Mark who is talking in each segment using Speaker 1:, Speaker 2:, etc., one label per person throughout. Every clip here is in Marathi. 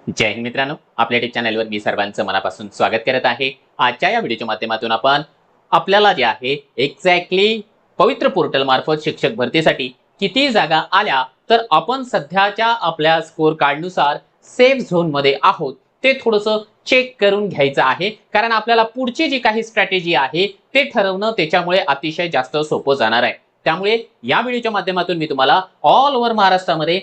Speaker 1: जय हिंद मित्रांनो, आपल्या टेक चॅनलवर मी सर्वांचं मनापासून स्वागत करत आहे। आजच्या या व्हिडिओच्या माध्यमातून आपण आपल्याला जे आहे एक्झॅक्टली पवित्र पोर्टल मार्फत शिक्षक भरतीसाठी किती जागा आल्या, तर आपण सध्याच्या आपल्या स्कोर कार्डनुसार सेफ झोन मध्ये आहोत ते थोडंसं चेक करून घ्यायचं आहे, कारण आपल्याला पुढची जी काही स्ट्रॅटेजी आहे ते ठरवणं त्याच्यामुळे अतिशय जास्त सोपं जाणार आहे। त्यामुळे या व्हिडिओच्या माध्यमातून मी तुम्हाला ऑल ओव्हर महाराष्ट्रामध्ये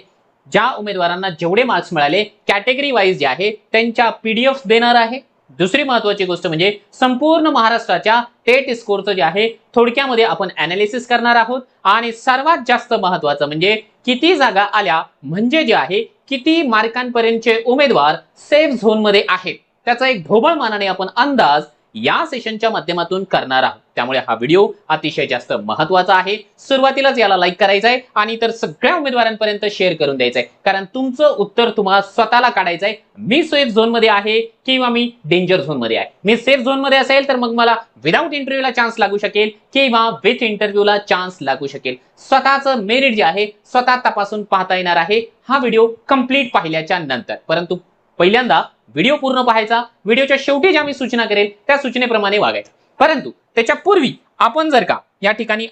Speaker 1: ज्या उमेदवारांना जेवढे मार्क्स मिळाले कॅटेगरी वाईज जे आहे त्यांच्या पीडीएफ देणार आहे। दुसरी महत्त्वाची गोष्ट म्हणजे संपूर्ण महाराष्ट्राच्या टेट स्कोरचं जे आहे थोडक्यामध्ये आपण ॲनालिसिस करणार आहोत, आणि सर्वात जास्त महत्त्वाचं म्हणजे किती जागा आल्या, म्हणजे जे आहे किती मार्कांपर्यंतचे उमेदवार सेफ झोन मध्ये आहेत त्याचा एक ढोबळमानाने आपण अंदाज या सेशनच्या माध्यमातून करणार आहोत। त्यामुळे हा व्हिडिओ अतिशय जास्त महत्त्वाचा आहे। सुरुवातीलाच याला लाईक करायचं आहे आणि तर सगळ्या उमेदवारांपर्यंत शेअर करून द्यायचं आहे, कारण तुमचं उत्तर तुम्हाला स्वतःला काढायचं आहे। मी सेफ झोन मध्ये आहे किंवा मी डेंजर झोन मध्ये आहे। मी सेफ झोन मध्ये असेल तर मग मला विदाउट इंटरव्ह्यूला चान्स लागू शकेल किंवा विथ इंटरव्ह्यूला चान्स लागू शकेल। स्वतःचं मेरिट जे आहे स्वतः तपासून पाहता येणार आहे हा व्हिडिओ कंप्लीट पाहिल्याच्या नंतर। परंतु पहिल्यांदा व्हिडिओ पूर्ण पाहायचा, व्हिडिओच्या शेवटी ज्या मी सूचना करेल त्या सूचनेप्रमाणे वागायचं। परंतु त्याच्या पूर्वी आपण जर का या ठिकाणी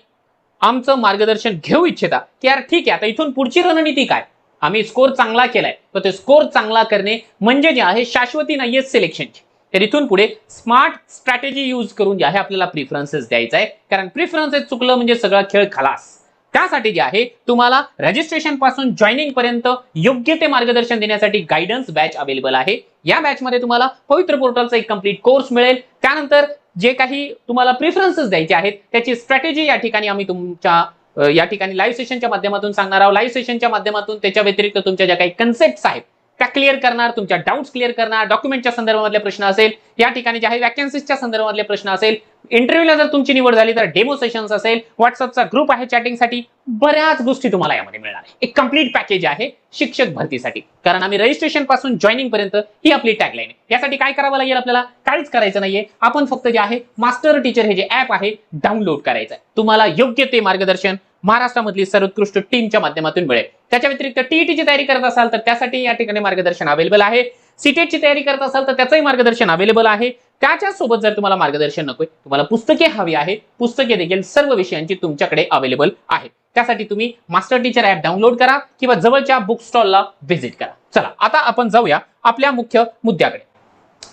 Speaker 1: आमचं मार्गदर्शन घेऊ इच्छिता की यार ठीक आहे आता इथून पुढची रणनीती काय, आम्ही स्कोर चांगला केलाय तर ते स्कोर चांगला करणे म्हणजे जे आहे शाश्वती नाहीये सिलेक्शनची, तर इथून पुढे स्मार्ट स्ट्रॅटेजी यूज करून जे आहे आपल्याला प्रिफरन्सेस द्यायचा आहे, कारण प्रिफरन्सेस चुकलं म्हणजे सगळा खेळ खलास। त्यासाठी जे आहे तुम्हाला रजिस्ट्रेशन पासून जॉईनिंग पर्यंत योग्य ते मार्गदर्शन देण्यासाठी गायडन्स बॅच अवेलेबल आहे। या बॅच मध्ये तुम्हाला पवित्र पोर्टलचा एक कंप्लीट कोर्स मिळेल। त्यानंतर जे काही तुम्हाला प्रिफरन्सेस द्यायचे आहेत त्याची स्ट्रॅटेजी या ठिकाणी आम्ही तुमच्या या ठिकाणी लाईव्ह सेशनच्या माध्यमातून सांगणार आहोत। लाईव्ह सेशनच्या माध्यमातून त्याच्या व्यतिरिक्त तुमच्या ज्या काही कन्सेप्ट्स आहेत त्या क्लिअर करणार, तुमच्या डाऊट्स क्लिअर करणार, डॉक्युमेंटच्या संदर्भातले प्रश्न असेल, या ठिकाणी जे आहे वॅकन्सीजच्या संदर्भातले प्रश्न असेल, इंटरव्ह्यूला जर तुमची निवड झाली तर डेमो सेशन्स असेल, व्हॉट्सअपचा ग्रुप आहे चॅटिंगसाठी, बऱ्याच गोष्टी तुम्हाला यामध्ये मिळणार आहे। एक कंप्लीट पॅकेज आहे शिक्षक भरतीसाठी, कारण आम्ही रजिस्ट्रेशन पासून जॉईनिंग पर्यंत ही आपली टॅगलाईन आहे। यासाठी काय करावं लागेल, आपल्याला काहीच करायचं नाहीये, आपण फक्त जे आहे मास्टर टीचर हे जे ऍप आहे डाउनलोड करायचं आहे। तुम्हाला योग्य ते मार्गदर्शन महाराष्ट्रामधली सर्वोत्कृष्ट टीमच्या माध्यमातून मिळेल। त्याच्या व्यतिरिक्त टीईटीची तयारी करत असाल तर त्यासाठी या ठिकाणी मार्गदर्शन अवेलेबल आहे। सीटेटची तयारी करत असाल तर त्याचंही मार्गदर्शन अवेलेबल आहे। त्याच्यासोबत जर तुम्हाला मार्गदर्शन नकोय, तुम्हाला पुस्तके हवी आहे, पुस्तके देखील सर्व विषयांची तुमच्याकडे अवेलेबल आहेत। त्यासाठी तुम्ही मास्टर टीचर ऍप डाउनलोड करा किंवा जवळच्या बुक स्टॉलला व्हिजिट करा। चला आता आपण जाऊया आपल्या मुख्य मुद्द्याकडे।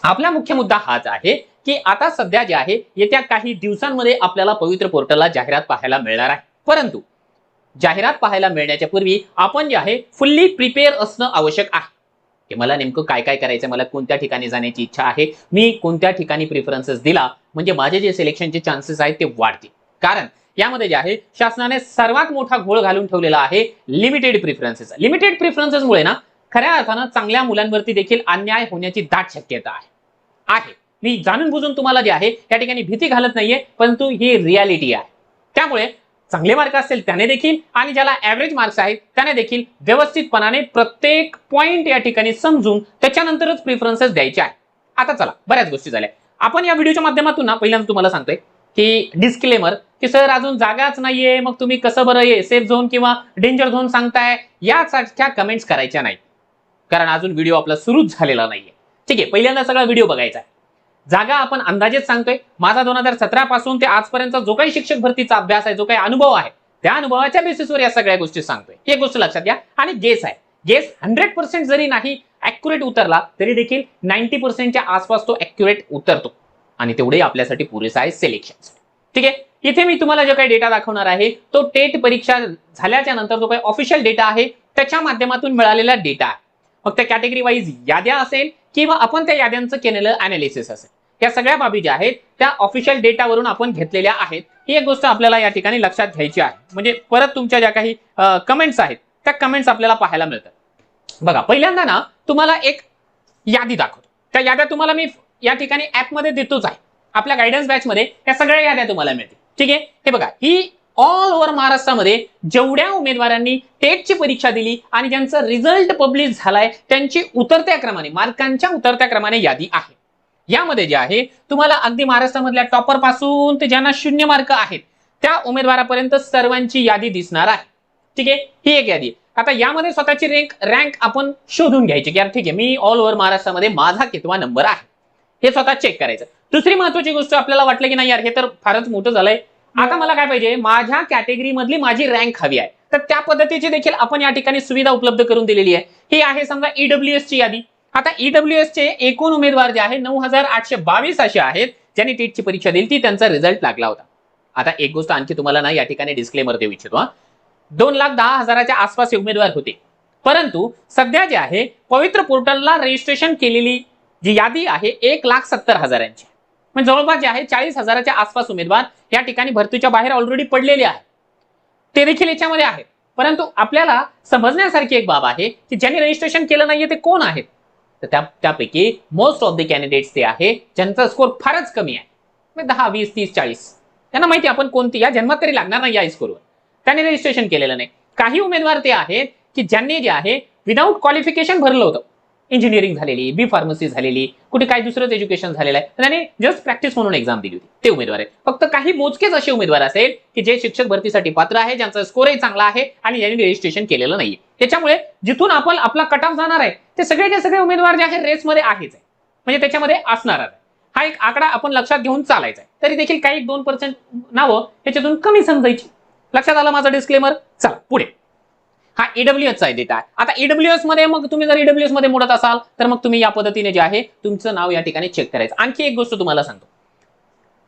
Speaker 1: आपला मुख्य मुद्दा हाच आहे की आता सध्या जे आहे येत्या काही दिवसांमध्ये आपल्याला पवित्र पोर्टलला जाहिरात पाहायला मिळणार आहे। परंतु जाहिरात पाहायला मिळण्याच्या पूर्वी आपण जे आहे फुल्ली प्रिपेअर असणं आवश्यक आहे की मला नेमकं काय काय करायचं, मला कोणत्या ठिकाणी जाण्याची इच्छा आहे, मी कोणत्या ठिकाणी प्रिफरन्सेस दिला म्हणजे माझे जे सिलेक्शनचे चान्सेस आहेत ते वाढतील। कारण यामध्ये जे आहे शासनाने सर्वात मोठा घोळ घालून ठेवलेला आहे लिमिटेड प्रिफरन्सेस। लिमिटेड प्रिफरन्सेसमुळे ना खऱ्या अर्थानं चांगल्या मुलांवरती देखील अन्याय होण्याची दाट शक्यता आहे। मी जाणून बुजून तुम्हाला जे आहे या ठिकाणी भीती घालत नाहीये, परंतु ही रियालिटी आहे। त्यामुळे चांगले मार्क असतील त्याने देखील आणि ज्याला ॲव्हरेज मार्क्स आहेत त्याने देखील व्यवस्थितपणाने प्रत्येक पॉइंट या ठिकाणी समजून त्याच्यानंतरच प्रिफरन्सेस द्यायचे आहे। आता चला, बऱ्याच गोष्टी झाल्या, आपण या व्हिडिओच्या माध्यमातून ना पहिल्यांदा तुम्हाला सांगतोय की डिस्क्लेमर की सर अजून जागाच नाहीये, मग तुम्ही कसं बरं सेफ झोन किंवा डेंजर झोन सांगताय, यासारख्या कमेंट्स करायच्या नाही, कारण अजून व्हिडिओ आपला सुरूच झालेला नाहीये। ठीक आहे, पहिल्यांदा सगळा व्हिडिओ बघायचा आहे। जागा आपण अंदाजेच सांगतोय, माझा 2017 पासून ते आजपर्यंत जो काही शिक्षक भरतीचा अभ्यास आहे, जो काही अनुभव आहे, त्या अनुभवाच्या बेसिसवर या सगळ्या गोष्टी सांगतोय। एक गोष्ट लक्षात घ्या, आणि गेस आहे, गेस 100% जरी नाही ॲक्युरेट उतरला तरी देखील 90%च्या आसपास तो ॲक्युरेट उतरतो, आणि तेवढे आपल्यासाठी पुरेसा आहे सिलेक्शन। ठीक आहे, इथे मी तुम्हाला जो काही डेटा दाखवणार आहे तो टेट परीक्षा झाल्याच्या नंतर जो काही ऑफिशियल डेटा आहे त्याच्या माध्यमातून मिळालेला डेटा आहे। मग त्या कॅटेगरी वाईज याद्या असेल किंवा आपण त्या याद्यांचं केलेलं ॲनालिसिस असेल, या सगळ्या बाबी ज्या आहेत त्या ऑफिशियल डेटावरून आपण घेतलेल्या आहेत। ही एक गोष्ट आपल्याला या ठिकाणी लक्षात घ्यायची आहे, म्हणजे परत तुमच्या ज्या काही कमेंट्स आहेत त्या कमेंट्स आपल्याला पाहायला मिळतात। बघा, पहिल्यांदा ना तुम्हाला एक यादी दाखवतो, त्या याद्या तुम्हाला मी या ठिकाणी ऍपमध्ये देतोच आहे। आपल्या गायडन्स बॅच मध्ये या सगळ्या याद्या तुम्हाला मिळतील। ठीक आहे, हे बघा, ही ऑल ओव्हर महाराष्ट्रामध्ये जेवढ्या उमेदवारांनी टेटची परीक्षा दिली आणि ज्यांचा रिझल्ट पब्लिश झालाय त्यांची उतरत्या क्रमाने, मार्कांच्या उतरत्या क्रमाने यादी आहे। यामध्ये जे आहे तुम्हाला अगदी महाराष्ट्रामधल्या टॉपर पासून ते ज्यांना 0 मार्क आहेत त्या उमेदवारापर्यंत सर्वांची यादी दिसणार आहे। ठीक आहे, ही एक यादी। आता यामध्ये स्वतःची रँक आपण शोधून घ्यायची की यार ठीक आहे, मी ऑल ओव्हर महाराष्ट्रामध्ये माझा कितवा नंबर आहे हे स्वतः चेक करायचं. दुसरी महत्वाची गोष्ट, आपल्याला वाटलं की नाही यार हे तर फारच मोठं झालंय, आता मला काय पाहिजे, माझ्या कॅटेगरी मधली माझी रँक हवी आहे. तर त्या पद्धतीची देखील आपण या ठिकाणी सुविधा उपलब्ध करून दिलेली आहे. ही आहे समजा ईडब्ल्यूएस ची यादी. आता ईडब्ल्यूएस चे एकूण उमेदवार जे आहे 9822 असे आहेत ज्यांनी टीटची परीक्षा दिली, ती त्यांचा रिझल्ट लागला होता. आता एक गोष्ट आणखी तुम्हाला ना या ठिकाणी डिस्क्लेमर देऊ इच्छितो. 2,10,000च्या आसपास उमेदवार होते, परंतु सध्या जे आहे पवित्र पोर्टलला रजिस्ट्रेशन केलेली जी यादी आहे 1,70,000ची, म्हणजे जवळपास जे आहे 40,000च्या आसपास उमेदवार या ठिकाणी भरतीच्या बाहेर ऑलरेडी पडलेले आहेत, ते देखील याच्यामध्ये आहेत. परंतु आपल्याला समजण्यासारखी एक बाब आहे की ज्यांनी रजिस्ट्रेशन केलं नाहीये ते कोण आहेत. तर त्यापैकी मोस्ट ऑफ द कॅन्डिडेट्स ते आहे ज्यांचा स्कोर फारच कमी आहे, 10, 20, 30, 40. त्यांना माहिती आपण कोणती या जन्मात तरी लागणार नाही या स्कोरवर, त्यांनी रजिस्ट्रेशन केलेलं नाही. काही उमेदवार ते आहेत की ज्यांनी जे आहे विदाऊट क्वालिफिकेशन भरलं होतं, इंजिनिअरिंग झालेली, बी फार्मसी झालेली, कुठे काही दुसरंच एज्युकेशन झालेलं आहे, त्यांनी जस्ट प्रॅक्टिस म्हणून एक्झाम दिली होती, ते उमेदवार आहेत. फक्त काही मोजकेच असे उमेदवार असेल की जे शिक्षक भरतीसाठी पात्र आहे, ज्यांचा स्कोरही चांगला आहे आणि ज्यांनी रजिस्ट्रेशन केलेलं नाहीये. त्याच्यामुळे जिथून आपण आपला कट ऑफ जाणार आहे ते सगळेचे सगळे उमेदवार जे आहे रेसमध्ये आहेच आहे, म्हणजे त्याच्यामध्ये असणार आहे. हा एक आकडा आपण लक्षात घेऊन चालायचा आहे. तरी देखील काही 2% नावं ह्याच्यातून कमी समजायची. लक्षात आलं माझं डिस्क्लेमर. चला पुढे. हा ईडब्ल्यूएसचा डेटा आहे. आता ईडब्ल्यूएस मध्ये मग तुम्ही जर ईडब्ल्यूएस मध्ये मोडत असाल तर मग तुम्ही या पद्धतीने जे आहे तुमचं नाव या ठिकाणी चेक करायचं. आणखी एक गोष्ट तुम्हाला सांगतो,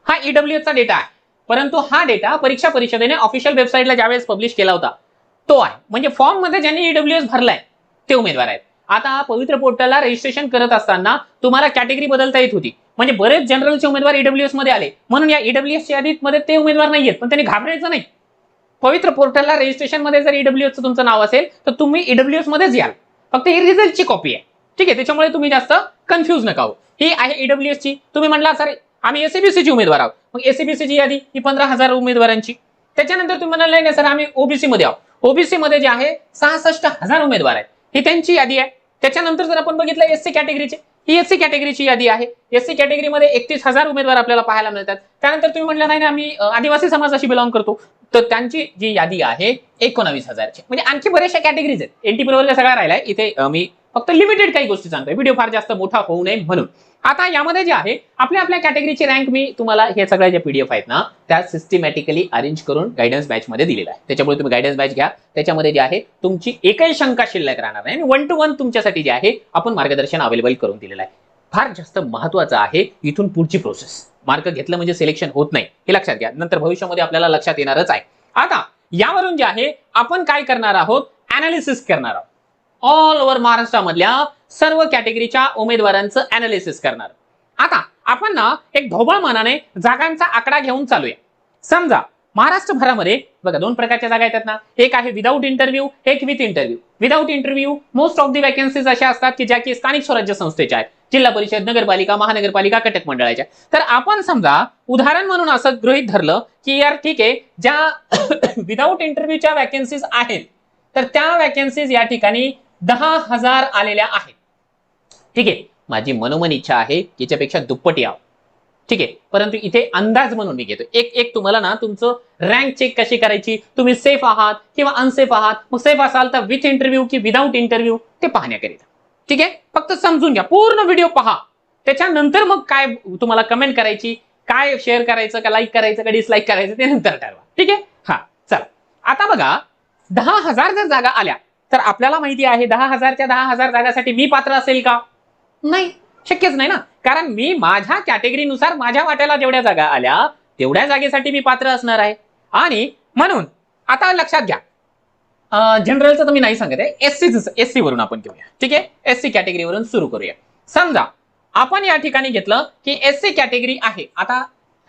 Speaker 1: हा ईडब्ल्यूएसचा डेटा आहे, परंतु हा डेटा परीक्षा परिषदेने ऑफिशियल वेबसाईटला ज्यावेळेस पब्लिश केला होता तो आहे, म्हणजे फॉर्म मध्ये ज्यांनी ईडब्ल्यूएस भरलाय ते उमेदवार आहेत. आता पवित्र पोर्टलला रजिस्ट्रेशन करत असताना तुम्हाला कॅटेगरी बदलता येत होती, म्हणजे बरेच जनरलचे उमेदवार ईडब्ल्यूएस मध्ये आले, म्हणून या ईडब्ल्यूएसच्या यादीमध्ये ते उमेदवार नाहीयेत. पण त्यांनी घाबरायचं नाही. पवित्र पोर्टलला रजिस्ट्रेशन मध्ये जर ईडब्ल्यूएसचं तुमचं नाव असेल तर तुम्ही ईडब्ल्यूएस मध्येच याल, फक्त ही रिझल्टची कॉपी आहे, ठीक आहे. त्याच्यामुळे तुम्ही जास्त कन्फ्यूज नका हो. ही आहे ईडब्ल्यूएसची. तुम्ही म्हणला सर आम्ही एससीबीसीची उमेदवार आहोत, मग एससीबीसीची यादी ही 15,000 उमेदवारांची. त्याच्यानंतर तुम्ही म्हणाल नाही सर आम्ही ओबीसी मध्ये आहोत, ओबीसी मध्ये जे आहे 66,000 उमेदवार आहेत, ही त्यांची यादी आहे. त्याच्यानंतर जर आपण बघितलं एससी कॅटेगरीचे, ही एससी कॅटेगरीची यादी आहे. एससी कॅटेगरीमध्ये 31,000 उमेदवार आपल्याला पाहायला मिळतात. त्यानंतर तुम्ही म्हटलं नाही आम्ही आदिवासी समाजाशी बिलॉंग करतो, तर त्यांची जी यादी आहे 19,000ची. म्हणजे आणखी बऱ्याचशा कॅटेगरीज आहेत. एनटी प्रवर्ग सगळा राहिलाय इथे. मी फक्त लिमिटेड काही गोष्टी सांगतोय, व्हिडिओ फार जास्त मोठा होऊ नये म्हणून. आता यामध्ये जे आहे आपल्या आपल्या कॅटेगरीची रँक मी तुम्हाला हे सगळ्या ज्या पीडीएफ आहेत ना त्या सिस्टमॅटिकली अरेंज करून गायडन्स बॅच मध्ये दिलेला आहे. त्याच्यामुळे तुम्ही गायडन्स बॅच घ्या. त्याच्यामध्ये जे आहे तुमची एकही शंका शिल्लक राहणार नाही आणि 1 to 1 तुमच्यासाठी जे आहे आपण मार्गदर्शन अवेलेबल करून दिलेलं आहे. फार जास्त महत्वाचं आहे इथून पुढची प्रोसेस. मार्क घेतलं म्हणजे सिलेक्शन होत नाही हे लक्षात घ्या, नंतर भविष्यामध्ये आपल्याला लक्षात येणारच आहे. आता यावरून जे आहे आपण काय करणार आहोत, अनालिसिस करणार आहोत. ऑल ओव्हर महाराष्ट्रामधल्या सर्व कॅटेगरीच्या उमेदवारांचं अनालिसिस करणार. आता आपण ना एक ढोबळ मनाने जागांचा आकडा घेऊन चालूया. समजा महाराष्ट्रभरामध्ये बघा 2 प्रकारच्या जागा येतात ना, एक आहे विदाऊट इंटरव्ह्यू, एक with interview. Without interview most of the vacancies अशा असतात की ज्या की स्थानिक स्वराज्य संस्थेच्या आहेत, जिल्हा परिषद, नगरपालिका, महानगरपालिका, कटक मंडळाच्या. तर आपण समजा उदाहरण म्हणून असं गृहीत धरलं की यार ठीक आहे, ज्या विदाऊट इंटरव्ह्यूच्या वॅकन्सीज आहेत तर त्या वॅकन्सीज या ठिकाणी 10,000 आलेल्या आहेत. ठीक आहे, माझी मनोमन इच्छा आहे की याच्यापेक्षा दुप्पट यावं, ठीक आहे. परंतु इथे अंदाज म्हणून मी घेतो. एक तुम्हाला ना तुमचं रँक चेक कशी करायची, तुम्ही सेफ आहात किंवा अनसेफ आहात. मग सेफ असाल तर विथ इंटरव्ह्यू की विदाऊट इंटरव्ह्यू ते पाहण्याकरिता, ठीक आहे. फक्त समजून घ्या, पूर्ण व्हिडिओ पहा. त्याच्यानंतर मग काय तुम्हाला कमेंट करायची, काय शेअर करायचं का लाईक करायचं का डिसलाईक करायचं ते नंतर ठरवा, ठीक आहे. हा चला आता बघा 10,000 जर जागा आल्या तर आपल्याला माहिती आहे 10,000च्या 10,000 जागासाठी मी पात्र असेल का? नाही, शक्यच नाही ना. कारण मी माझ्या कॅटेगरीनुसार माझ्या वाट्याला जेवढ्या जागा आल्या तेवढ्या जागेसाठी मी पात्र असणार आहे. आणि म्हणून आता लक्षात घ्या, जनरलचं तर मी नाही सांगत आहे, एससी वरून आपण घेऊया, ठीक आहे. एससी कॅटेगरीवरून सुरू करूया. समजा आपण या ठिकाणी घेतलं की एससी कॅटेगरी आहे. आता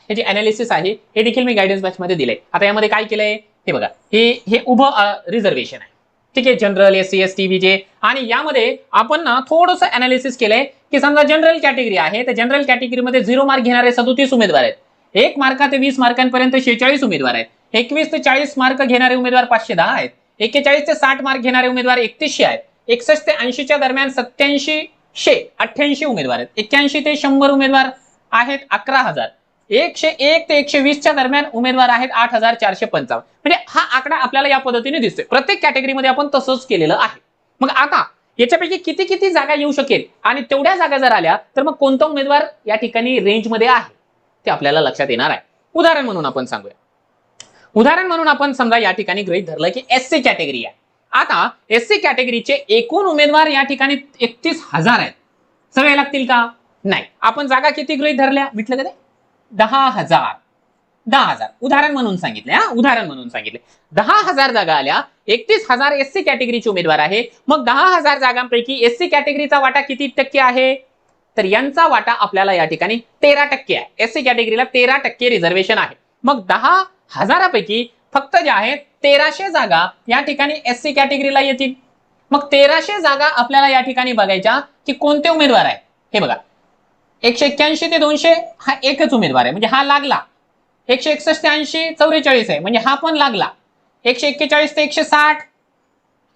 Speaker 1: हे जे अनालिसिस आहे हे देखील मी गायडन्स बॅच मध्ये दिलंय. आता यामध्ये काय केलंय हे बघा, हे उभं रिझर्वेशन आहे, ठीक आहे. General, SC, ST, VJ. आणि यामध्ये आपण ना थोडंसं अनालिसिस केलंय की समजा जनरल कॅटेगरी आहे तर जनरल कॅटेगरीमध्ये 0 मार्क घेणारे 37 उमेदवार आहेत. 1 मार्क ते 20 मार्कांपर्यंत 46 उमेदवार आहेत. 21 ते 40 मार्क घेणारे उमेदवार 510 आहेत. 41 ते 60 मार्क घेणारे उमेदवार 3100 आहेत. 61 ते 80च्या दरम्यान 8788 उमेदवार आहेत. 81 ते 100 उमेदवार आहेत 11,000. 101 ते 120च्या दरम्यान उमेदवार आहेत 8455. म्हणजे हा आकडा आपल्याला या पद्धतीने दिसतोय. प्रत्येक कॅटेगरीमध्ये आपण तसंच केलेलं आहे. मग आता याच्यापैकी किती किती जागा येऊ शकेल आणि तेवढ्या जागा जर आल्या तर मग कोणता उमेदवार या ठिकाणी रेंजमध्ये आहे ते आपल्याला लक्षात येणार आहे. उदाहरण म्हणून आपण सांगूया. उदाहरण म्हणून आपण समजा या ठिकाणी गृहीत धरलं की एससी कॅटेगरी आहे. आता एससी कॅटेगरीचे एकूण उमेदवार या ठिकाणी 31,000 आहेत. सगळे लागतील का? नाही. आपण जागा किती गृहीत धरल्या म्हटलं का ते? 10,000. 10,000 उदाहरण म्हणून सांगितले. उदाहरण म्हणून सांगितले. 10,000 जागा आल्या. 31,000 एससी कॅटेगरीचे उमेदवार आहे. मग 10,000 जागांपैकी एससी कॅटेगरीचा वाटा किती टक्के आहे? तर यांचा वाटा आपल्याला या ठिकाणी 13% आहे. एससी कॅटेगरीला 13% रिझर्वेशन आहे. मग 10,000पैकी फक्त जे आहेत 1300 जागा या ठिकाणी एससी कॅटेगरीला येतील. मग 1300 जागा आपल्याला या ठिकाणी बघायच्या की कोणते उमेदवार आहेत. हे बघा, 181 ते 200 हा एकच उमेदवार आहे म्हणजे हा लागला. 161 ते 80 44 आहे म्हणजे हा पण लागला. 141 ते 160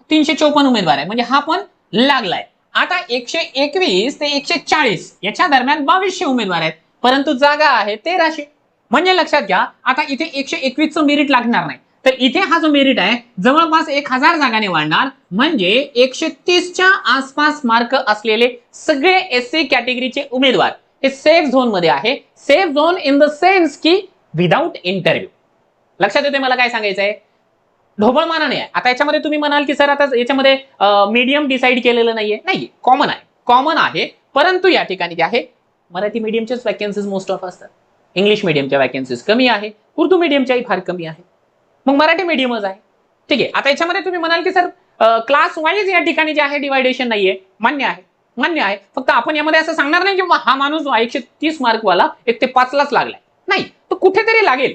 Speaker 1: 354 उमेदवार आहे म्हणजे हा पण लागलाय. आता 121 ते 140 याच्या दरम्यान 2200 उमेदवार आहेत परंतु जागा आहे 1300. म्हणजे लक्षात घ्या, आता इथे 121 चं मेरिट लागणार नाही तर इथे हा जो मेरिट आहे जवळपास 1000 जागाने वाढणार. म्हणजे 130च्या आसपास मार्क असलेले सगळे एससी कॅटेगरीचे उमेदवार हे सेफ झोन मध्ये आहे. Safe zone in the sense की विदाउट इंटरव्ह्यू. लक्षात येते मला काय सांगायचंय? ढोबळमानाने आहे. आता याच्यामध्ये तुम्ही म्हणाल की सर आता याच्यामध्ये मीडियम डिसाईड केलेलं नाहीये. नाही, कॉमन आहे. कॉमन आहे परंतु या ठिकाणी जे आहे मराठी मीडियमच्याच वॅकन्सीज मोस्ट ऑफ असतात. इंग्लिश मीडियमच्या वॅकन्सीज कमी आहे. उर्दू मीडियमच्याही फार कमी आहे. मग मराठी मीडियमच आहे. ठीक आहे. आता याच्यामध्ये तुम्ही म्हणाल की सर क्लास वाईज या ठिकाणी जे आहे डिवायडेशन नाहीये. मान्य आहे. मान्य आहे. फक्त आपण यामध्ये असं सांगणार नाही की हा माणूस 130 मार्कवाला 1 ते 5 लाच लागलाय. नाही, तो कुठेतरी लागेल.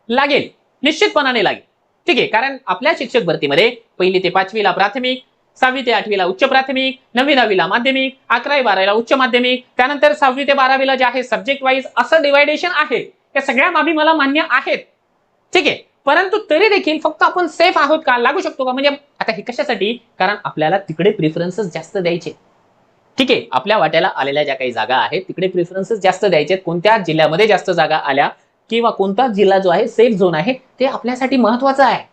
Speaker 1: लागेल, निश्चितपणाने लागेल. ठीक आहे. कारण आपल्या शिक्षक भरतीमध्ये 1ली ते 5वीला प्राथमिक, 6वी ते 8वीला उच्च प्राथमिक, 9वी 10वीला माध्यमिक, 11वी 12वीला उच्च माध्यमिक, त्यानंतर 6वी ते 12वीला जे आहे सब्जेक्ट वाईज असं डिवायडेशन आहे. या सगळ्या बाबी मला मान्य आहेत. ठीक आहे. परंतु तरी देखील फक्त आपण सेफ आहोत का? लागू शकतो का? म्हणजे आता हे कशासाठी? कारण आपल्याला तिकडे प्रेफरन्सेस जास्त द्यायचे. ठीक आहे. आपल्या वाट्याला आलेल्या ज्या काही जागा आहेत तिकडे प्रेफरन्सेस जास्त द्यायचे. कोणत्या जिल्ह्यामध्ये जास्त जागा आल्या किंवा कोणता जिल्हा जो आहे सेफ झोन आहे ते आपल्यासाठी महत्वाचं आहे.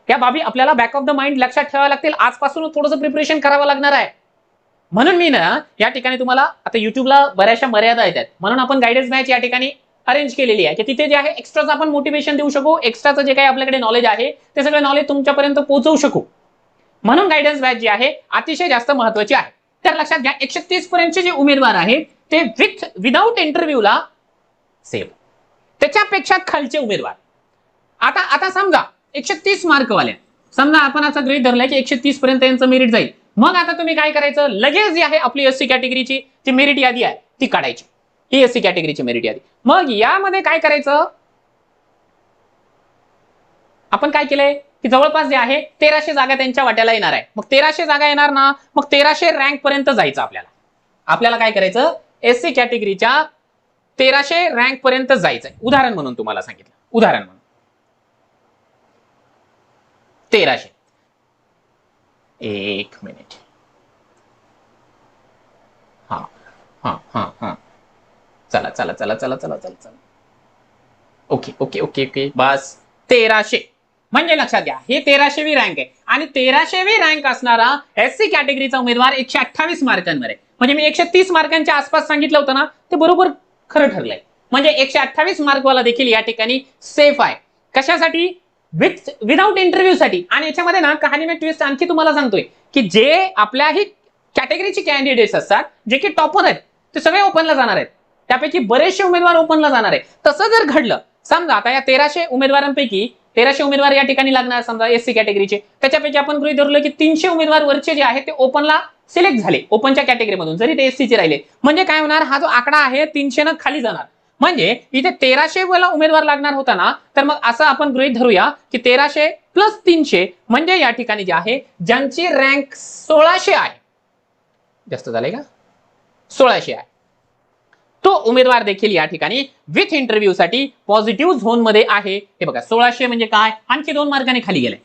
Speaker 1: या बाबी आपल्याला बॅक ऑफ द माइंड लक्षात ठेवाव्या लागतील. आजपासून थोडंसं प्रिपरेशन करावं लागणार आहे. म्हणून मी ना या ठिकाणी तुम्हाला आता युट्यूबला बऱ्याचशा मर्यादा येतात म्हणून आपण गायडन्स बॅच या ठिकाणी अरेंज केलेली आहे की तिथे जे आहे एक्स्ट्राचं आपण मोटिवेशन देऊ शकू. एक्स्ट्राचं जे काही आपल्याकडे नॉलेज आहे ते सगळं नॉलेज तुमच्यापर्यंत पोहोचवू शकू. म्हणून गायडन्स बॅच जी आहे अतिशय जास्त महत्वाची आहे. तर लक्षात घ्या, 130 पर्यंतचे जे उमेदवार आहेत ते विदाउट इंटरव्ह्यूला सेफ. त्याच्यापेक्षा खालचे उमेदवार आता समजा 130 मार्कवाले, समजा आपण असं गृहीत धरलंय की 130 पर्यंत यांचं मेरिट जाईल. मग आता तुम्ही काय करायचं? लगेच जी आहे आपली एससी कॅटेगरीची जी मेरिट यादी आहे ती काढायची. ही एससी कॅटेगरीची मेरिट यादी. मग यामध्ये काय करायचं? आपण काय केलंय की जवळपास जे आहे 1300 जागा त्यांच्या वाट्याला येणार आहे. मग 1300 जागा येणार ना, मग 1300 रँक पर्यंत जायचं आपल्याला. आपल्याला काय करायचं? एससी कॅटेगरीच्या 1300 रँक पर्यंत जायचंय. उदाहरण म्हणून तुम्हाला सांगितलं. उदाहरण म्हणून 1300. एक मिनिट. हा हा हा हा चला चला चला चला चला चला चला ओके ओके ओके ओके बस 1300. म्हणजे लक्षात घ्या हे 1300वी रँक आहे आणि 1300वी रँक असणारा एससी कॅटेगरीचा उमेदवार 128 मार्कांवर आहे. म्हणजे मी 130 मार्कांच्या आसपास सांगितलं होतं ना, ते बरोबर खरं ठरलंय. म्हणजे 128 मार्कवाला देखील या ठिकाणी सेफ आहे. कशासाठी? विदाउट इंटरव्ह्यू साठी. आणि याच्यामध्ये ना कहाणी में ट्विस्ट आणखी तुम्हाला सांगतोय की जे आपल्याही कॅटेगरीचे कॅन्डिडेट्स असतात जे की टॉपर आहेत ते सगळे ओपनला जाणार आहेत. त्यापैकी बरेचसे उमेदवार ओपनला जाणार आहे. तसं जर घडलं, समजा आता या 1300 उमेदवारांपैकी 1300 उमेदवार या ठिकाणी लागणार समजा एससी कॅटेगरीचे, त्याच्यापैकी आपण गृहीत धरलं की 300 उमेदवार वरचे जे आहेत ते ओपनला सिलेक्ट झाले ओपनच्या कॅटेगरीमधून, जरी ते एससीचे राहिले. म्हणजे काय होणार? हा जो आकडा आहे 300 न खाली जाणार. म्हणजे इथे 1300 वाला उमेदवार लागणार होता ना, तर मग असं आपण गृहीत धरूया की 1300 प्लस 300 म्हणजे या ठिकाणी जे आहे ज्यांची रँक 1600 आहे, जास्त झाले का? 1600 आहे, तो उमेदवार देखील या ठिकाणी विथ इंटरव्ह्यू साठी पॉझिटिव्ह झोन मध्ये आहे. हे बघा 1600 म्हणजे काय? आणखी 2 मार्काने खाली गेले.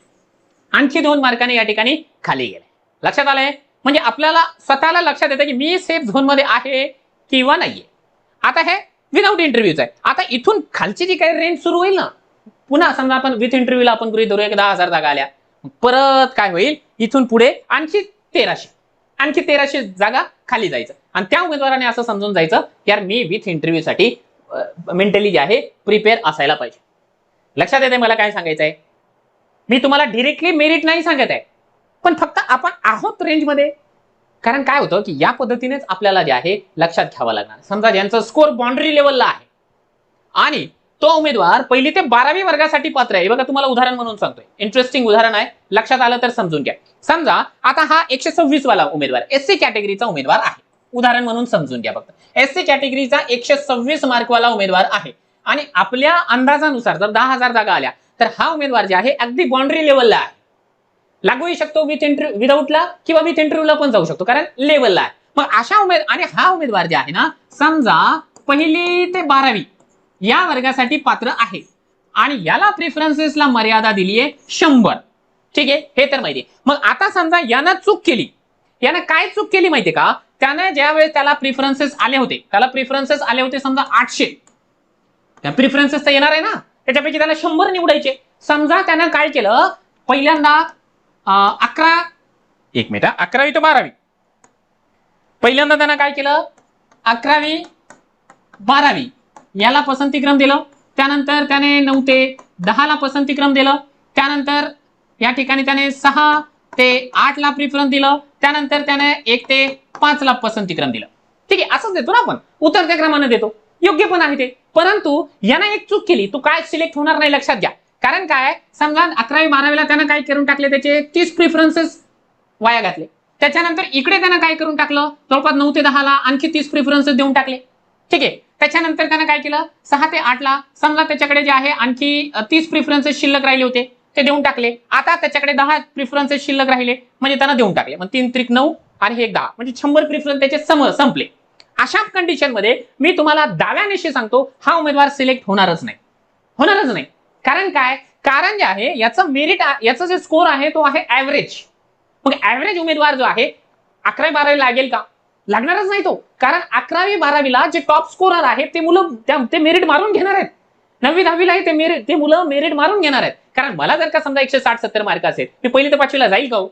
Speaker 1: आणखी 2 मार्काने या ठिकाणी खाली गेले. लक्षात आलंय? म्हणजे आपल्याला स्वतःला लक्षात येतं की मी सेफ झोन मध्ये आहे किंवा नाहीये. आता हे विदाऊट इंटरव्ह्यूचा आहे. आता इथून खालची जी काही रेंज सुरू होईल ना, पुन्हा समजा आपण विथ इंटरव्ह्यूला आपण गृहीत धरूया की 10,000 जागा आल्या, परत काय होईल इथून पुढे आणखी 1300 जागा खाली जायचं आणि त्या उमेदवाराने असं समजून जायचं यार मी विथ इंटरव्ह्यूसाठी मेंटली जे आहे प्रिपेअर असायला पाहिजे. लक्षात येते मला काय सांगायचं आहे? मी तुम्हाला डिरेक्टली मेरिट नाही सांगत आहे, पण फक्त आपण आहोत रेंजमध्ये. कारण काय होतं की या पद्धतीनेच आपल्याला जे आहे लक्षात घ्यावं लागणार. समजा ज्यांचं स्कोर बाउंड्री लेवलला आहे आणि तो उमेदवार 1ली ते 12वी वर्गासाठी पात्र आहे. बघा तुम्हाला उदाहरण म्हणून सांगतोय, इंटरेस्टिंग उदाहरण आहे, लक्षात आलं तर समजून घ्या. समजा आता हा 126 वाला उमेदवार एससी कॅटेगरीचा उमेदवार आहे, उदाहरण म्हणून समजून घ्या फक्त. एससी कॅटेगरीचा 126 मार्कवाला उमेदवार आहे आणि आपल्या अंदाजानुसार जर 10,000 जागा आल्या तर हा उमेदवार जे आहे अगदी बाउंड्री लेवलला आहे. लागूही शकतो विदाऊटला किंवा विथ इंटरव्ह्यूला पण जाऊ शकतो कारण लेवलला आहे. मग अशा आणि हा उमेदवार जे आहे ना, समजा 1ली ते 12वी या वर्गासाठी पात्र आहे आणि याला प्रेफरन्सेसला मर्यादा दिली आहे 100. ठीक आहे, हे तर माहिती आहे. मग आता समजा यानं चूक केली. यानं काय चूक केली माहितीये का? त्याने ज्यावेळेस त्याला प्रेफरन्सेस आले होते समजा 800, त्या प्रेफरन्सेस तर येणार आहे ना, त्याच्यापैकी त्याला 100 निवडायचे. समजा त्यानं काय केलं, पहिल्यांदा 11वी ते 12वी पहिल्यांदा त्यानं काय केलं, 11वी 12वी याला पसंतीक्रम दिलं. त्यानंतर त्याने 9 ते 10ला पसंतीक्रम दिलं. त्यानंतर या ठिकाणी त्याने 6 ते 8ला प्रिफरन्स दिलं. त्यानंतर त्याने 1 ते 5ला पसंतीक्रम दिलं. ठीक आहे, असंच देतो ना आपण, उतरत्या क्रमाने देतो, योग्य पण आहे ते. परंतु याने एक चूक केली, तो काय सिलेक्ट होणार नाही लक्षात घ्या. कारण काय, समजा 11वी 12वीला त्यानं काय करून टाकले, त्याचे 30 प्रिफरन्सेस वाया घातले. त्याच्यानंतर इकडे त्यानं काय करून टाकलं, जवळपास 9 ते 10ला आणखी 30 प्रिफरन्सेस देऊन टाकले. ठीक आहे, त्याच्यानंतर त्यानं काय केलं, 6 ते 8ला समजा त्याच्याकडे जे आहे आणखी 30 प्रिफरन्सेस शिल्लक राहिले होते, ते देऊन टाकले. आता त्याच्याकडे 10 प्रिफरन्सेस शिल्लक राहिले म्हणजे त्यानं देऊन टाकले. मग 3 त्रिक 9 आणि हे 10 म्हणजे 100 प्रिफरन्स त्याचे संपले. अशा कंडिशन मध्ये मी तुम्हाला दाव्यानिशी सांगतो, हा उमेदवार सिलेक्ट होणारच नाही. कारण काय, कारण जे आहे याचं मेरिट, याचा जे स्कोर आहे तो आहे ऍव्हरेज. मग ऍव्हरेज उमेदवार जो आहे 11वी 12वी लागेल का? लागणारच नाही तो. कारण 11वी 12वीला जे टॉप स्कोरर आहे ते मुलं ते मेरिट मारून घेणार आहेत. 9वी 10वीला ते मुलं मेरिट मारून घेणार आहेत. कारण मला जर का समजा 160-70 मार्क असेल, मी 1ली ते 5वीला जाईल का?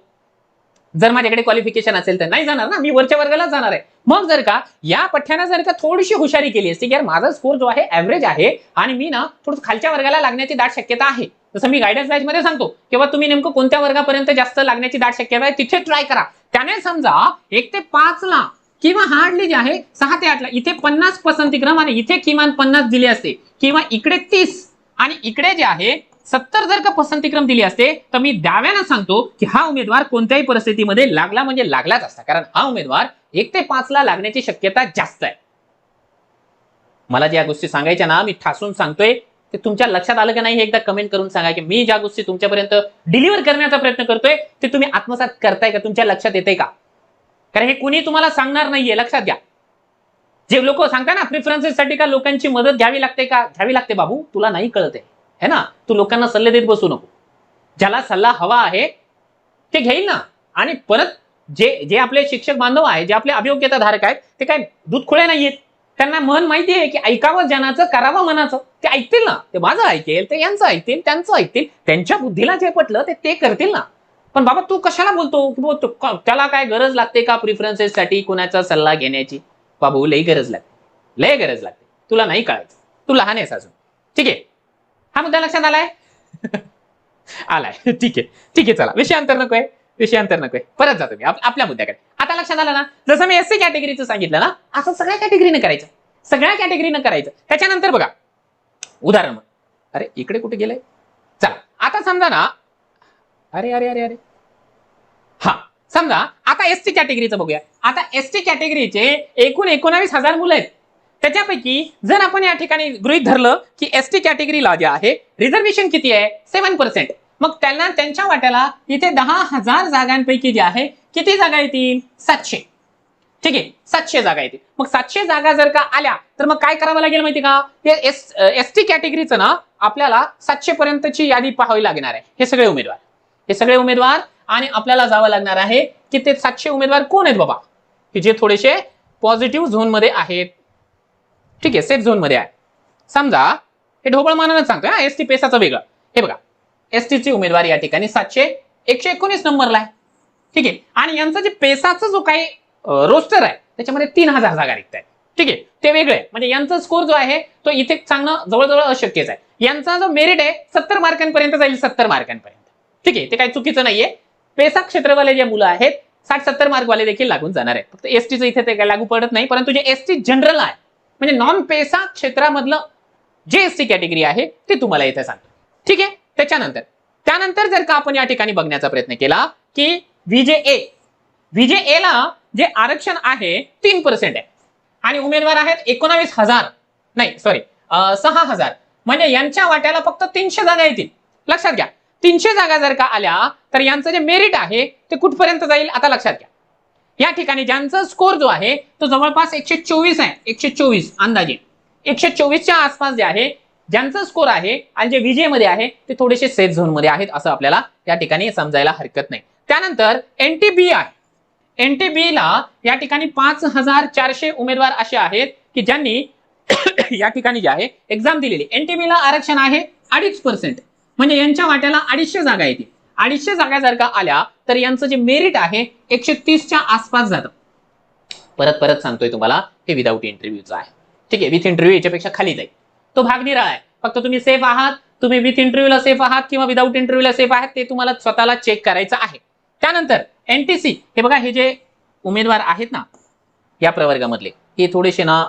Speaker 1: जर माझ्याकडे क्वालिफिकेशन असेल तर नाही जाणार ना, मी वरच्या वर्गाला जाणार आहे. मग जर का या पठ्यानं जर का थोडीशी हुशारी केली असती की यार माझा स्कोर जो आहे ऍव्हरेज आहे आणि मी ना थोडं खालच्या वर्गाला लागण्याची दाट शक्यता आहे, जसं मी गायडन्स बॅच मध्ये सांगतो किंवा तुम्ही नेमकं कोणत्या वर्गापर्यंत जास्त लागण्याची दाट शक्यता आहे तिथे ट्राय करा. त्याने समजा 1 ते 5ला किंवा हार्डली जे आहे 6 ते 8ला इथे 50 पसंतीक्रम आणि इथे किमान 50 दिले असते किंवा इकडे 30 आणि इकडे जे आहे 70 जर का पसंतीक्रम दिली असते तर मी दाव्यानं सांगतो की हा उमेदवार कोणत्याही परिस्थितीमध्ये लागला म्हणजे लागलाच असता. कारण हा उमेदवार 1 ते 5ला लागण्याची शक्यता जास्त आहे. मला ज्या गोष्टी सांगायच्या ना मी ठासून सांगतोय, ते तुमच्या लक्षात आलं का नाही हे एकदा कमेंट करून सांगा की मी ज्या गोष्टी तुमच्यापर्यंत डिलिव्हर करण्याचा प्रयत्न करतोय ते तुम्ही आत्मसात करताय का, तुमच्या लक्षात येते का? कारण हे कुणी तुम्हाला सांगणार नाहीये, लक्षात घ्या. जे लोक सांगतात ना प्रिफरन्सेस साठी का लोकांची मदत घ्यावी लागते का, घ्यावी लागते बाबू, तुला नाही कळत आहे ना. तू लोकांना सल्ले देत बसू नको. ज्याला सल्ला हवा आहे ते घेईल ना. आणि परत जे आपले शिक्षक बांधव आहे, जे आपले अभियोग्यता धारक आहेत, ते काय दूधखोळे नाहीयेत. त्यांना मन माहिती आहे की ऐकावं जनाचं करावं मनाचं. ते ऐकतील ना, ते माझं ऐकेल, ते यांचं ऐकतील, त्यांचं ऐकतील, त्यांच्या बुद्धीला जे पटलं ते करतील ना. पण बाबा तू कशाला बोलतो, त्याला काय गरज लागते का प्रिफरन्सेस साठी कोणाचा सल्ला घेण्याची? बाबू लई गरज लागते. तुला नाही कळायचं, तू लहान आहेस अजून. ठीक आहे, हा मुद्दा लक्षात आलाय? आलाय, ठीक आहे, चला विषयांतर नकोय, परत जातो मी आपल्या मुद्द्याकडे. आता लक्षात आलं ना, जसं मी एससी कॅटेगरीचं सांगितलं ना, असं सगळ्या कॅटेगरीनं करायचं. त्याच्यानंतर बघा उदाहरण, अरे इकडे कुठे गेलंय, चला आता समजा ना, अरे हा समजा आता एसटी कॅटेगरीचं बघूया. आता एसटी कॅटेगरीचे एकूण 19,000 मुलं आहेत. त्याच्यापैकी जर आपण या ठिकाणी गृहीत धरलं की एसटी कॅटेगरीला जे आहे रिझर्वेशन किती आहे 7%, मग त्यांना त्यांच्या वाट्याला इथे 10,000 जागांपैकी जे आहे किती जागा येतील 700. ठीक आहे, 700 जागा येतील. मग 700 जागा जर का आल्या तर मग काय करावं लागेल माहिती का, हे एसटी कॅटेगरीचं ना आपल्याला 700 पर्यंतची यादी पाहावी लागणार आहे. हे सगळे उमेदवार आणि आपल्याला जावं लागणार आहे की ते 700 उमेदवार कोण आहेत बाबा, की जे थोडेसे पॉझिटिव्ह झोन मध्ये आहेत. ठीक आहे, सेफ झोन मध्ये आहे. समजा हे ढोबळ मानानं सांगतोय हा, एसटी पेसाचं वेगळं. हे बघा, एसटीची उमेदवार या ठिकाणी 119 नंबरला आहे. ठीक आहे, आणि यांचं जे पेसाचं जो काही रोस्टर आहे त्याच्यामध्ये 3000 जागा रिक्त आहेत. ठीक आहे, ते वेगळे आहे. म्हणजे यांचा स्कोर जो आहे तो इथे सांगणं जवळजवळ अशक्यच आहे. यांचा जो मेरिट आहे 70 मार्कांपर्यंत जाईल, 70 मार्कांपर्यंत. ठीक आहे, ते काही चुकीचं नाहीये. पेसा क्षेत्रवाले जे मुलं आहेत 60-70 मार्क वाले देखील लागून जाणार आहेत. फक्त एसटीचं इथे ते काही लागू पडत नाही, परंतु जे एसटी जनरल आहे म्हणजे नॉन पेसा क्षेत्रामधलं जे एसटी कॅटेगरी आहे ते तुम्हाला इथे सांगतो. ठीक आहे, त्यानंतर जर का आपण या ठिकाणी बघण्याचा प्रयत्न केला की व्हीजे ला जे आरक्षण आहे 3% आहे आणि उमेदवार आहेत 6,000, म्हणजे यांच्या वाट्याला फक्त 300 जागा येतील. लक्षात घ्या, 300 जागा जर का आल्या तर यांचं जे मेरिट आहे ते कुठपर्यंत जाईल आता लक्षात घ्या. या ठिकाणी ज्यांचा स्कोर जो आहे तो जवळपास 124 आहे, 124 अंदाजे 124च्या आसपास जे आहे ज्यांचा स्कोर आहे आणि जे विजय मध्ये आहे ते थोडेसे सेफ झोन मध्ये आहेत असं आपल्याला या ठिकाणी समजायला हरकत नाही. त्यानंतर एनटीबी आहे. एनटीबी ला या ठिकाणी 5400 उमेदवार असे आहेत की ज्यांनी या ठिकाणी जे आहे एक्झाम दिलेली. एनटीबी ला आरक्षण आहे 2.5%, म्हणजे यांच्या वाट्याला 250 जागा येतील. 250 जागा जर का आल्या तर यांचं जे मेरिट आहे 130च्या आसपास जातं. परत सांगतोय तुम्हाला, हे विदाऊट इंटरव्ह्यूचं आहे. ठीक आहे, विथ इंटरव्ह्यू याच्यापेक्षा खाली जाईल. तो भाग निराळा आहे. फक्त तुम्ही सेफ आहात, तुम्ही विथ इंटरव्ह्यूला सेफ आहात किंवा विदाऊट इंटरव्ह्यूला सेफ आहात ते तुम्हाला स्वतःला चेक करायचं आहे. त्यानंतर एनटीसी, हे बघा, हे जे उमेदवार आहेत ना या प्रवर्गामधले हे थोडेसे ना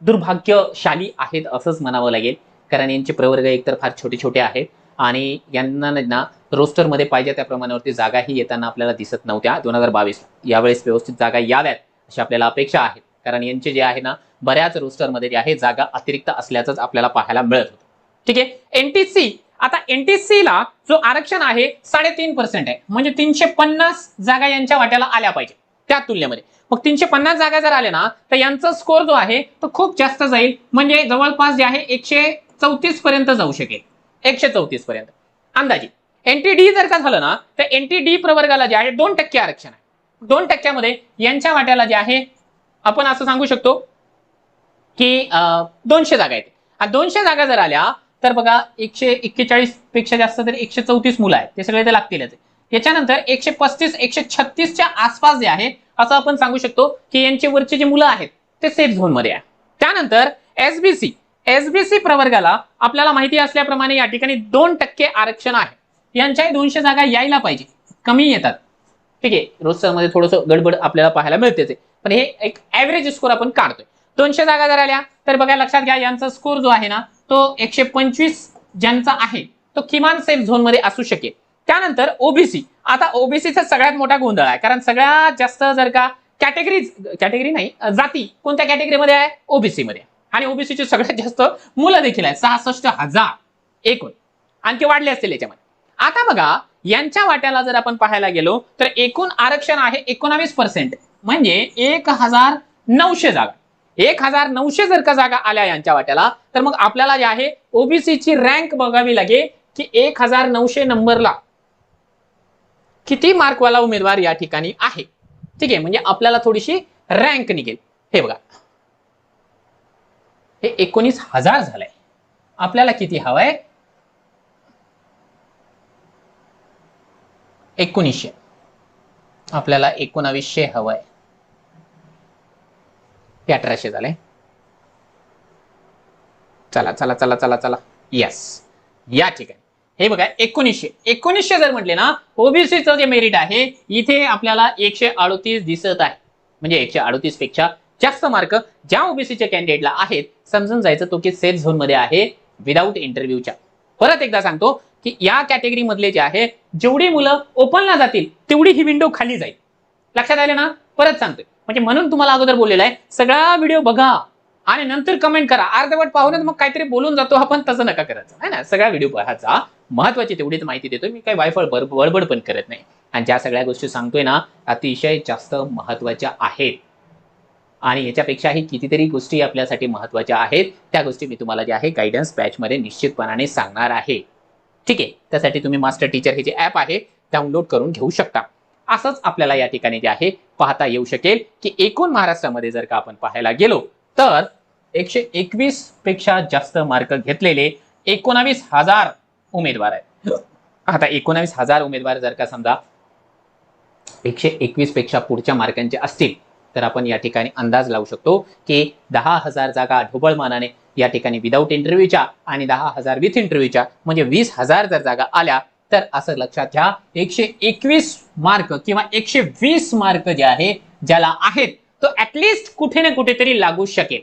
Speaker 1: दुर्भाग्यशाली आहेत असंच म्हणावं लागेल. कारण यांचे प्रवर्ग एकतर फार छोटे छोटे आहेत आणि यांना ना रोस्टरमध्ये पाहिजे त्या प्रमाणावरती जागाही येताना आपल्याला दिसत नव्हत्या 2022. यावेळेस व्यवस्थित जागा याव्यात अशी आपल्याला अपेक्षा आहेत. कारण यांचे जे आहे ना बऱ्याच रोस्टरमध्ये जे आहे जागा अतिरिक्त असल्याचंच आपल्याला पाहायला मिळत होतं. ठीक आहे, एनटीसी, आता एनटीसी ला जो आरक्षण आहे 3.5% आहे, म्हणजे 350 जागा यांच्या वाट्याला आल्या पाहिजे त्या तुलनेमध्ये. मग 350 जागा जर आल्या ना तर यांचा स्कोर जो आहे तो खूप जास्त जाईल, म्हणजे जवळपास जे आहे 134 पर्यंत जाऊ शकेल, 134 पर्यंत अंदाजे. एनटीडी जर का झालं ना तर एनटीडी प्रवर्गाला जे आहे 2% आरक्षण आहे. 2% मध्ये यांच्या वाट्याला जे आहे आपण असं सांगू शकतो की 200 जागा आहेत. 200 जागा जर आल्या तर बघा 141 पेक्षा जास्त तर 134 मुलं आहेत, ते सगळे ते लागतीलच. याच्यानंतर 135-136च्या आसपास जे आहे असं आपण सांगू शकतो की यांचे वरचे जे मुलं आहेत ते सेफ झोन मध्ये आहे. त्यानंतर एसबीसी प्रवर्गाला आपल्याला माहिती असल्याप्रमाणे या ठिकाणी 2% आरक्षण आहे. यांच्याही 200 जागा यायला पाहिजे, कमी येतात. ठीक आहे, रोजच्या मध्ये थोडंसं गडबड आपल्याला पाहायला मिळतेच, पण हे एक ऍव्हरेज स्कोर आपण काढतोय. 200 जागा जर आल्या तर बघा लक्षात घ्या यांचा स्कोर जो आहे ना तो 125 ज्यांचा आहे तो किमान सेफ झोन मध्ये असू शकेल. त्यानंतर ओबीसी, आता ओबीसीचा सगळ्यात मोठा गोंधळ आहे, कारण सगळ्यात जास्त जर का कॅटेगरी नाही जाती कोणत्या कॅटेगरीमध्ये आहे, ओबीसी मध्ये. आणि ओबीसीचे सगळ्यात जास्त मुलं देखील आहेत, 66,000 एकूण, आणखी वाढले असतील याच्यामध्ये. आता बघा यांच्या वाट्याला जर आपण पाहायला गेलो तर एकूण आरक्षण आहे 19%, म्हणजे 1900 जागा. 1900 जर का जागा आल्या यांच्या वाट्याला तर मग आपल्याला जे आहे ओबीसीची रँक बघावी लागेल की 1900 नंबरला किती मार्कवाला उमेदवार या ठिकाणी आहे. ठीक आहे, म्हणजे आपल्याला थोडीशी रँक निघेल. हे बघा, हे 19,000 झालंय. आपल्याला किती हवंय, 1900. आपल्याला 1900 हवंय. हे 1800 झालंय. चला यस, या ठिकाणी हे बघा 1900 जर म्हटले ना ओबीसीचं जे मेरिट आहे इथे आपल्याला 138 दिसत आहे, म्हणजे 138 पेक्षा जास्त मार्क ज्या ओबीसीच्या कॅन्डिडेटला आहेत समजून जायचं तो की सेफ झोन मध्ये आहे विदाऊट इंटरव्ह्यूच्या. परत एकदा सांगतो की या कॅटेगरी मधले जे आहे जेवढी मुलं ओपनला जातील तेवढी ही विंडो खाली जाईल. लक्षात आले ना? परत सांगतोय, म्हणजे म्हणून तुम्हाला अगोदर बोललेला आहे सगळा व्हिडिओ बघा आणि नंतर कमेंट करा. अर्धवट पाहूनच मग काहीतरी बोलून जातो आपण, तसं नका करायचं आहे ना. सगळा व्हिडिओ पाहायचा, महत्वाची तेवढीच माहिती देतोय मी, काही वायफळ बडबड पण करत नाही. आणि ज्या सगळ्या गोष्टी सांगतोय ना अतिशय जास्त महत्वाच्या आहेत आणि याच्यापेक्षाही कितीतरी गोष्टी आपल्यासाठी महत्वाच्या आहेत. त्या गोष्टी मी तुम्हाला जे आहे गायडन्स बॅच मध्ये निश्चितपणाने सांगणार आहे. ठीक आहे, त्यासाठी तुम्ही मास्टर टीचर हे जे ऍप आहे डाउनलोड करून घेऊ शकता. असंच आपल्याला या ठिकाणी जे आहे पाहता येऊ शकेल की एकूण महाराष्ट्रामध्ये जर का आपण पाहायला गेलो तर 121 पेक्षा जास्त मार्क घेतलेले 19,000 उमेदवार आहेत. आता 19,000 उमेदवार जर का समजा 121 पेक्षा पुढच्या मार्कांचे असतील तर आपण या ठिकाणी अंदाज लावू शकतो की 10,000 जागा ढोबळमानाने या ठिकाणी विदाऊट इंटरव्ह्यूच्या आणि 10,000 विथ इंटरव्ह्यूच्या म्हणजे 20,000 जर जागा आल्या तर असं लक्षात घ्या 121 मार्क किंवा 120 मार्क जे आहे ज्याला आहेत तो ऍटलिस्ट कुठे ना कुठेतरी लागू शकेल.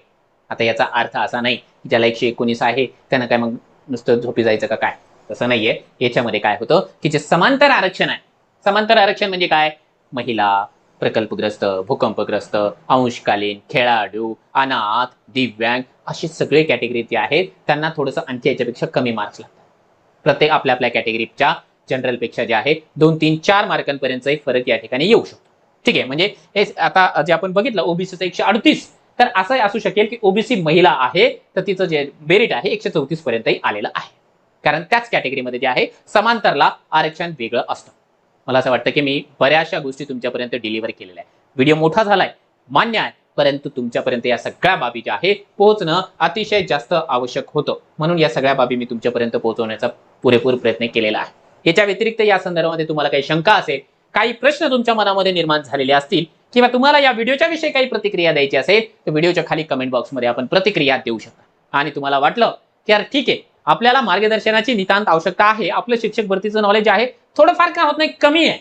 Speaker 1: आता याचा अर्थ असा नाही की ज्याला 119 आहे त्यानं काय मग नुसतं झोपी जायचं का काय, तसं नाहीये. याच्यामध्ये काय होतं की जे समांतर आरक्षण आहे, समांतर आरक्षण म्हणजे काय, महिला, प्रकल्पग्रस्त, भूकंपग्रस्त, अंशकालीन, खेळाडू, अनाथ, दिव्यांग अशी सगळे कॅटेगरी जे आहेत त्यांना थोडंसं आणखी याच्यापेक्षा कमी मार्क्स लागतात. प्रत्येक आपल्या आपल्या कॅटेगरीच्या जनरल पेक्षा जे आहे 2, 3, 4 मार्कांपर्यंतचाही फरक या ठिकाणी येऊ शकतो. ठीक आहे, म्हणजे हे आता जे आपण बघितलं ओबीसीचं 138 तर असंही असू शकेल की ओबीसी महिला आहे तर तिचं जे मेरिट आहे 134 पर्यंतही आलेलं आहे, कारण त्याच कॅटेगरीमध्ये जे आहे समांतरला आरक्षण वेगळं असतं. मला असं वाटतं की मी बऱ्याचशा गोष्टी तुमच्यापर्यंत डिलिव्हर केलेल्या आहे. व्हिडिओ मोठा झालाय मान्य आहे, परंतु तुमच्यापर्यंत या सगळ्या बाबी ज्या आहे पोहोचणं अतिशय जास्त आवश्यक होतं, म्हणून या सगळ्या बाबी मी तुमच्यापर्यंत पोहोचवण्याचा पुरेपूर प्रयत्न केलेला आहे. याच्या व्यतिरिक्त या संदर्भामध्ये तुम्हाला काही शंका असेल, काही प्रश्न तुमच्या मनामध्ये निर्माण झालेले असतील किंवा तुम्हाला या व्हिडिओच्या विषयी काही प्रतिक्रिया द्यायची असेल तर व्हिडिओच्या खाली कमेंट बॉक्समध्ये आपण प्रतिक्रिया देऊ शकता. आणि तुम्हाला वाटलं की यार ठीक आहे आपल्याला मार्गदर्शनाची नितांत आवश्यकता आहे, आपलं शिक्षक भरतीचं नॉलेज आहे थोडंफार का होत नाही कमी आहे,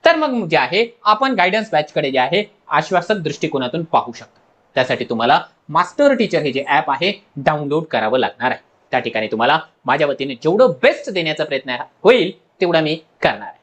Speaker 1: तर मग जे आहे आपण गायडन्स बॅचकडे जे आहे आश्वासक दृष्टिकोनातून पाहू शकता. त्यासाठी तुम्हाला मास्टर टीचर हे जे ऍप आहे डाउनलोड करावं लागणार आहे. त्या ठिकाणी तुम्हाला माझ्या वतीने जेवढं बेस्ट देण्याचा प्रयत्न होईल तेवढा मी करणार आहे.